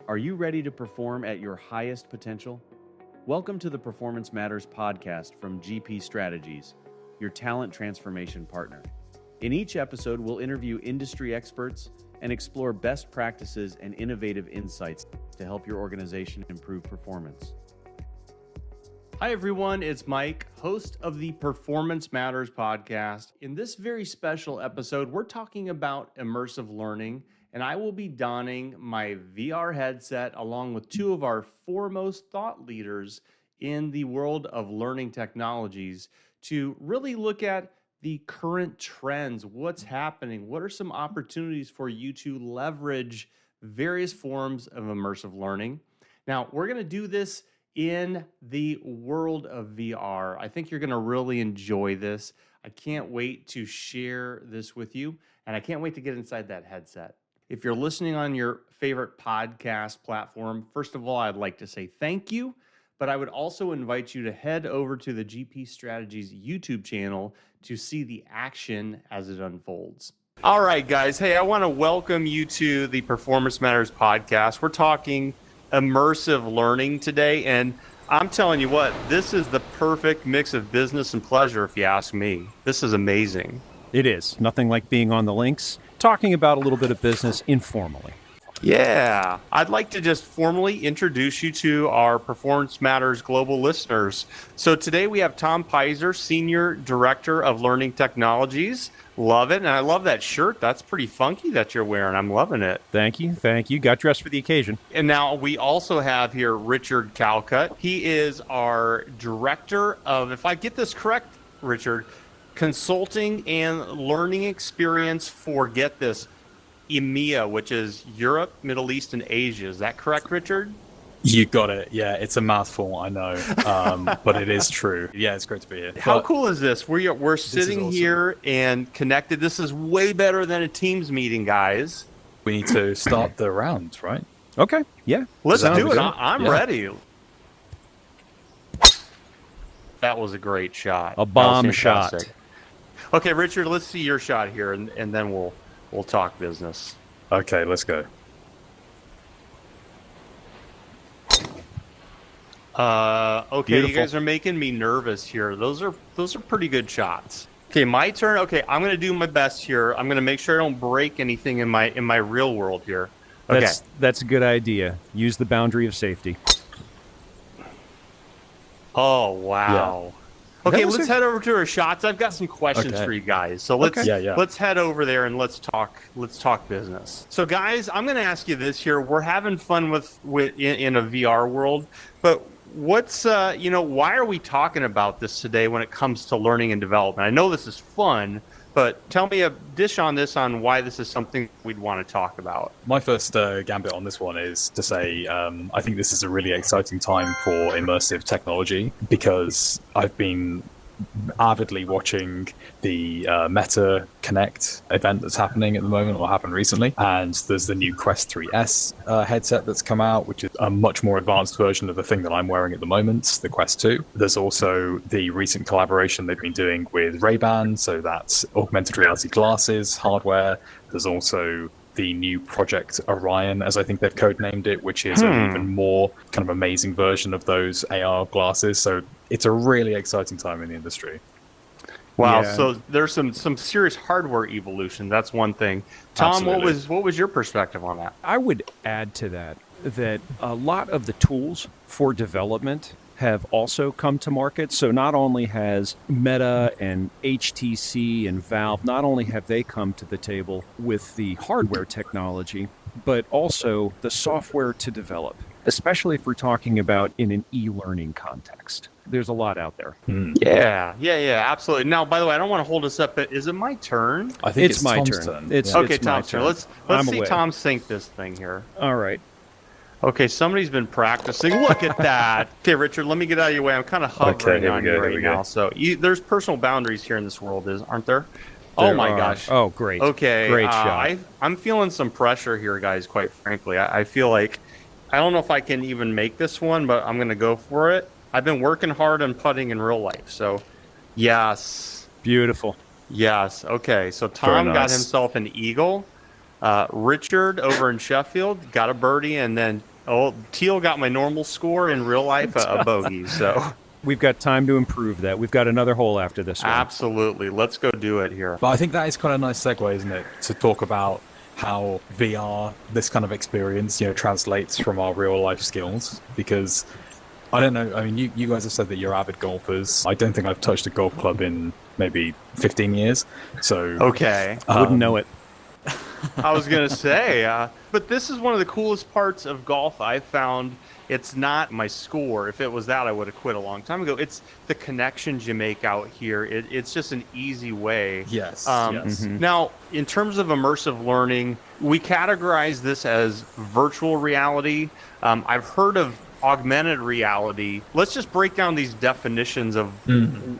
Are you ready to perform at your highest potential? Welcome to the Performance Matters podcast from GP Strategies, your talent transformation partner. In each episode, we'll interview industry experts and explore best practices and innovative insights to help your organization improve performance. Hi, everyone. It's Mike, host of the Performance Matters podcast. In this very special episode, we're talking about immersive learning, and I will be donning my VR headset along with two of our foremost thought leaders in the world of learning technologies to really look at the current trends, what's happening, what are some opportunities for you to leverage various forms of immersive learning. Now, we're going to do this in the world of VR. I think you're going to really enjoy this. I can't wait to share this with you, and I can't wait to get inside that headset. If you're listening on your favorite podcast platform, first of all, I'd like to say thank you, but I would also invite you to head over to the GP Strategies YouTube channel to see the action as it unfolds. All right, guys. Hey, I want to welcome you to the Performance Matters podcast. We're talking immersive learning today, and I'm telling you what, this is the perfect mix of business and pleasure, if you ask me. This is amazing. It is. Nothing like being on the links, talking about a little bit of business informally. Yeah, I'd like to just formally introduce you to our Performance Matters global listeners. So today we have Tom Pizer, Senior Director of Learning Technologies. Love it. And I love that shirt. That's pretty funky that you're wearing. I'm loving it. Thank you. Thank you. Got dressed for the occasion. And now we also have here Richard Calcutt. He is our Director of, if I get this correct, Richard, Consulting and Learning Experience for, get this, EMEA, which is Europe, Middle East, and Asia. Is that correct, Richard? You got it. Yeah, it's a mouthful, I know, but it is true. Yeah, it's great to be here. How cool is this? We're sitting awesome. here and connected. This is way better than a Teams meeting, guys. We need to start the round, right? Okay. Yeah. Let's Sounds do it. good. I'm ready. That was a great shot. A bomb That was shot. fantastic. Okay, Richard, let's see your shot here, and then we'll talk business. Okay, let's go. Okay, Beautiful. You guys are making me nervous here. Those are pretty good shots. Okay, my turn. Okay, I'm gonna do my best here. I'm gonna make sure I don't break anything in my real world here. Okay. That's a good idea. Use the boundary of safety. Oh wow. Okay, let's head over to our shots. I've got some questions for you guys. So let's head over there and let's talk business. So guys, I'm going to ask you this here. We're having fun with in a VR world, but what's why are we talking about this today when it comes to learning and development? I know this is fun, but tell me a dish on this on why this is something we'd want to talk about. My first gambit on this one is to say I think this is a really exciting time for immersive technology because I've been avidly watching the Meta Connect event that's happening at the moment, or happened recently, and there's the new Quest 3S headset that's come out, which is a much more advanced version of the thing that I'm wearing at the moment, the Quest 2. There's also the recent collaboration they've been doing with Ray-Ban, so that's augmented reality glasses hardware. There's also the new Project Orion, as I think they've codenamed it, which is an even more kind of amazing version of those AR glasses. So it's a really exciting time in the industry. Wow, Yeah. so there's some serious hardware evolution. That's one thing. Tom, Absolutely. what was your perspective on that? I would add to that a lot of the tools for development have also come to market. So not only has Meta and HTC and Valve, not only have they come to the table with the hardware technology, but also the software to develop, especially if we're talking about in an e-learning context. There's a lot out there. Yeah, absolutely. Now, by the way, I don't want to hold us up, but is it my turn? I think It's it's my Tom's turn. turn. It's Okay, it's my Tom's turn. turn. Let's I'm see away. Tom sync this thing here. All right. Okay, somebody's been practicing. Look at that. Okay, Richard, let me get out of your way. I'm kind of hovering here we on go, you here right we go. now. So there's personal boundaries here in this world, aren't there? Oh There my are. gosh. Oh, great. Okay. Great shot. I'm feeling some pressure here, guys, quite frankly. I feel like, I don't know if I can even make this one, but I'm going to go for it. I've been working hard on putting in real life. So, yes. Beautiful. Yes. Okay. So Tom nice. got himself an eagle. Richard over in Sheffield got a birdie, and then Oh, Teal got my normal score, in real life a bogey, so... We've got time to improve that. We've got another hole after this one. Absolutely. Let's go do it here. But I think that is kind of a nice segue, isn't it, to talk about how VR, this kind of experience, translates from our real life skills. Because I don't know, I mean, you guys have said that you're avid golfers. I don't think I've touched a golf club in maybe 15 years. So okay, I wouldn't know it. I was gonna say, but this is one of the coolest parts of golf I've found. It's not my score. If it was that, I would have quit a long time ago. It's the connections you make out here. It's just an easy way. Yes. Now, in terms of immersive learning, we categorize this as virtual reality. I've heard of augmented reality. Let's just break down these definitions of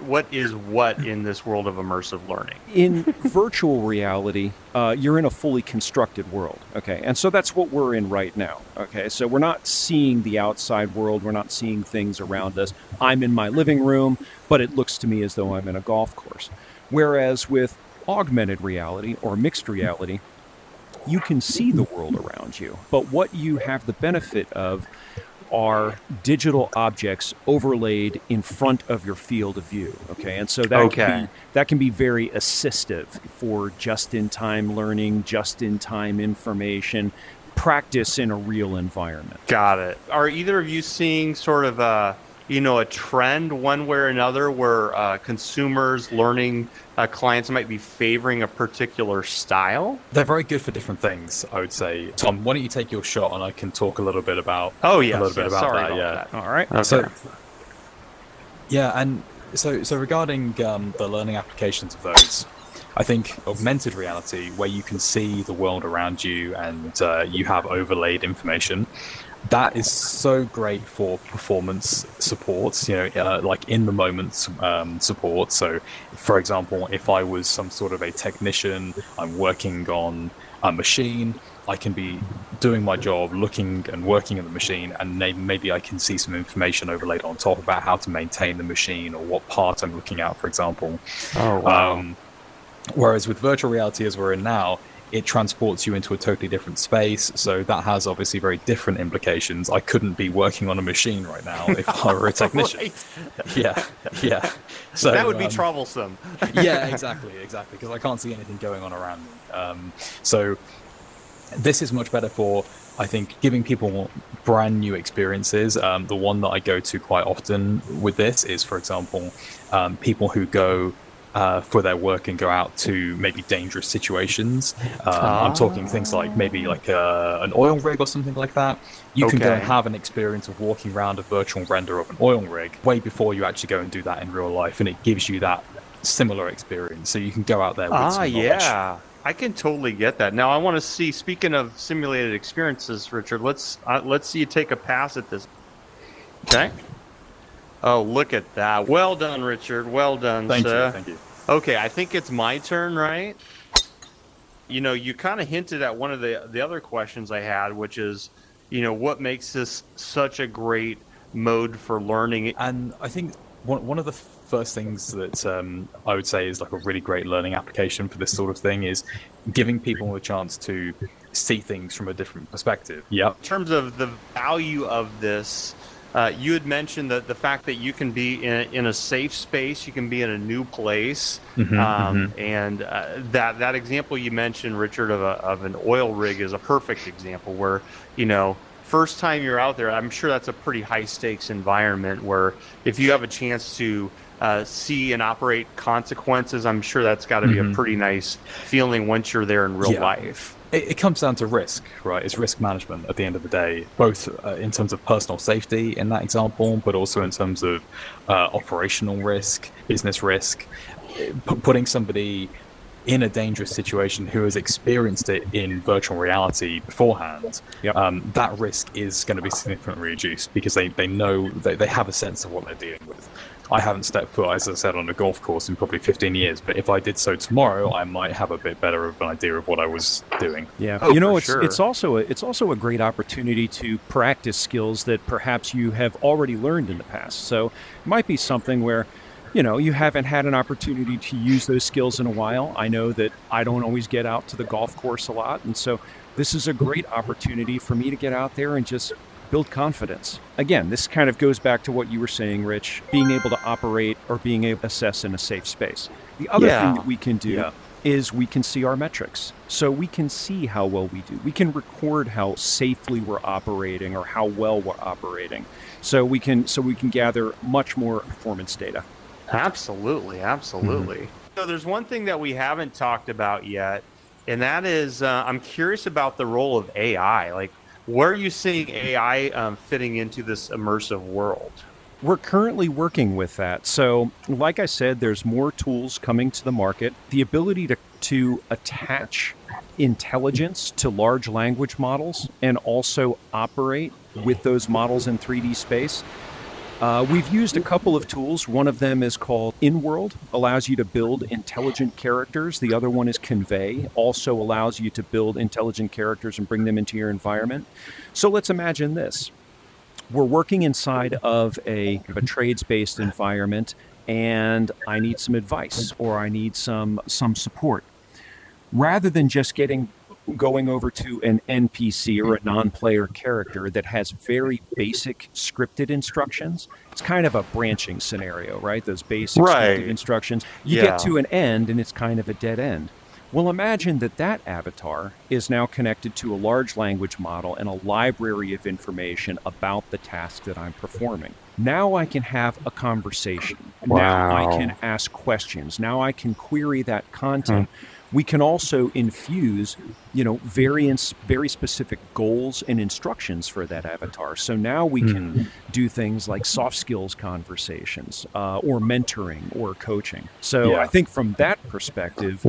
what is what in this world of immersive learning. In virtual reality, you're in a fully constructed world, okay? And so that's what we're in right now, okay? So we're not seeing the outside world. We're not seeing things around us. I'm in my living room, but it looks to me as though I'm in a golf course. Whereas with augmented reality or mixed reality, you can see the world around you. But what you have the benefit of are digital objects overlaid in front of your field of view. Okay, and so that can be very assistive for just-in-time learning, just-in-time information, practice in a real environment. Got it. Are either of you seeing sort of a trend one way or another where consumers, learning clients might be favoring a particular style? They're very good for different things, I would say. Tom, why don't you take your shot and I can talk a little bit about that. Yeah. All right. Okay. So regarding the learning applications of those, I think augmented reality, where you can see the world around you and you have overlaid information, that is so great for performance support, like in the moment support. So, for example, if I was some sort of a technician, I'm working on a machine, I can be doing my job, looking and working at the machine, and maybe I can see some information overlaid on top about how to maintain the machine or what part I'm looking at, for example. Oh, wow. Whereas with virtual reality, as we're in now, it transports you into a totally different space. So that has obviously very different implications. I couldn't be working on a machine right now if I were a technician. Right. Yeah. So that would be troublesome. Yeah, exactly. Because I can't see anything going on around me. So this is much better for, I think, giving people brand new experiences. The one that I go to quite often with this is, for example, people who go for their work and go out to maybe dangerous situations. I'm talking things like maybe like an oil rig or something like that. You can go and have an experience of walking around a virtual render of an oil rig way before you actually go and do that in real life, and it gives you that similar experience. So you can go out there with some knowledge. Yeah. I can totally get that. Now I want to see, speaking of simulated experiences, Richard, let's see you take a pass at this. Okay. Oh, look at that. Well done, Richard. Well done, sir. Thank you. Okay, I think it's my turn, right? You kind of hinted at one of the other questions I had, which is, what makes this such a great mode for learning? And I think one of the first things that I would say is like a really great learning application for this sort of thing is giving people a chance to see things from a different perspective. Yeah. In terms of the value of this, you had mentioned that the fact that you can be in a safe space, you can be in a new place, and that example you mentioned, Richard, of an oil rig is a perfect example where, first time you're out there, I'm sure that's a pretty high stakes environment where if you have a chance to see and operate consequences, I'm sure that's got to be a pretty nice feeling once you're there in real life. It comes down to risk, right? It's risk management at the end of the day, both in terms of personal safety in that example, but also in terms of operational risk, business risk, putting somebody in a dangerous situation who has experienced it in virtual reality beforehand. That risk is going to be significantly reduced because they know, they have a sense of what they're dealing with. I haven't stepped foot, as I said, on a golf course in probably 15 years, but if I did so tomorrow, I might have a bit better of an idea of what I was doing. Yeah, sure. It's also a great opportunity to practice skills that perhaps you have already learned in the past. So it might be something where, you haven't had an opportunity to use those skills in a while. I know that I don't always get out to the golf course a lot, and so this is a great opportunity for me to get out there and just build confidence. Again, this kind of goes back to what you were saying, Rich, being able to operate or being able to assess in a safe space. The other thing that we can do is we can see our metrics. So we can see how well we do. We can record how safely we're operating or how well we're operating. So we can gather much more performance data. Absolutely. So there's one thing that we haven't talked about yet, and that is I'm curious about the role of AI. Like, where are you seeing AI fitting into this immersive world? We're currently working with that. So, like I said, there's more tools coming to the market. The ability to attach intelligence to large language models and also operate with those models in 3D space. We've used a couple of tools. One of them is called In-World, allows you to build intelligent characters. The other one is Convey, also allows you to build intelligent characters and bring them into your environment. So let's imagine this. We're working inside of a trades-based environment, and I need some advice or I need some support. Rather than just going over to an NPC or a non-player character that has very basic scripted instructions, it's kind of a branching scenario, right? Those basic scripted instructions. You get to an end and it's kind of a dead end. Well, imagine that avatar is now connected to a large language model and a library of information about the task that I'm performing. Now I can have a conversation. Wow. Now I can ask questions. Now I can query that content. We can also infuse, very specific goals and instructions for that avatar. So now we can do things like soft skills conversations or mentoring or coaching. So I think from that perspective,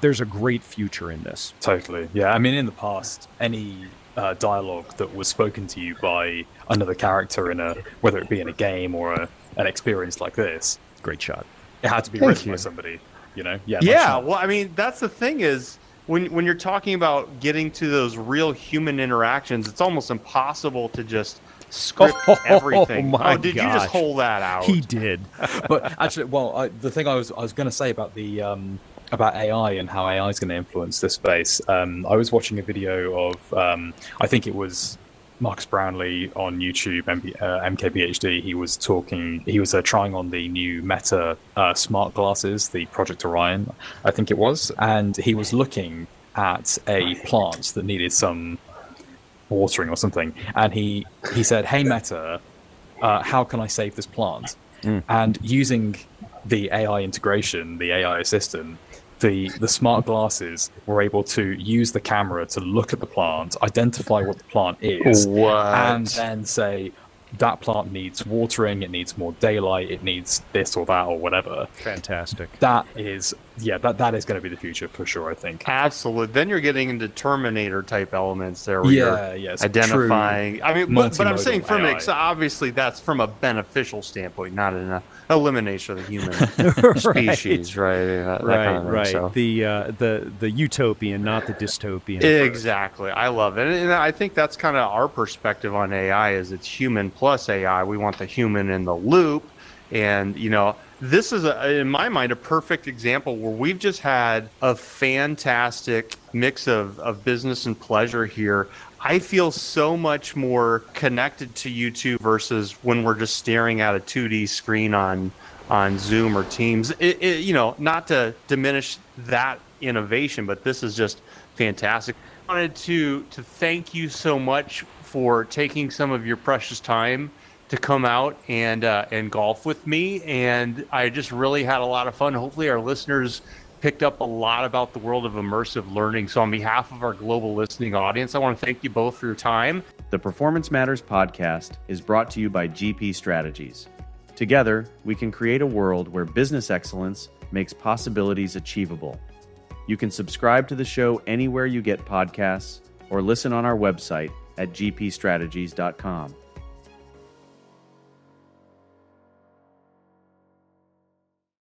there's a great future in this. Totally. Yeah. I mean, in the past, any dialogue that was spoken to you by another character whether it be in a game or an experience like this, great shot. It had to be written by somebody. Well, I mean, that's the thing is when you're talking about getting to those real human interactions, it's almost impossible to just script everything. Did you just hold that out? He did. But actually, the thing I was going to say about the about AI and how AI is going to influence this space, I was watching a video of I think it was Marcus Brownlee on YouTube, MKBHD. He was trying on the new Meta smart glasses, the Project Orion, I think it was, and he was looking at a plant that needed some watering or something, and he said, "Hey Meta, how can I save this plant?" And using the AI integration, the AI assistant, the smart glasses were able to use the camera to look at the plant, identify what the plant is, and then say, that plant needs watering, it needs more daylight, it needs this or that or whatever. Fantastic. That is going to be the future for sure, I think. Absolutely. Then you're getting into Terminator type elements there where you're identifying. I mean, but I'm saying obviously that's from a beneficial standpoint, not an elimination of the human species, right? Right. So. The utopian, not the dystopian. Exactly. I love it. And I think that's kind of our perspective on AI is it's human plus AI. We want the human in the loop. And, this is, in my mind, a perfect example where we've just had a fantastic mix of business and pleasure here. I feel so much more connected to you two versus when we're just staring at a 2D screen on Zoom or Teams. Not to diminish that innovation, but this is just fantastic. I wanted to thank you so much for taking some of your precious time to come out and golf with me, and I just really had a lot of fun. Hopefully our listeners picked up a lot about the world of immersive learning. So on behalf of our global listening audience, I want to thank you both for your time. The Performance Matters podcast is brought to you by GP Strategies. Together, we can create a world where business excellence makes possibilities achievable. You can subscribe to the show anywhere you get podcasts or listen on our website at gpstrategies.com.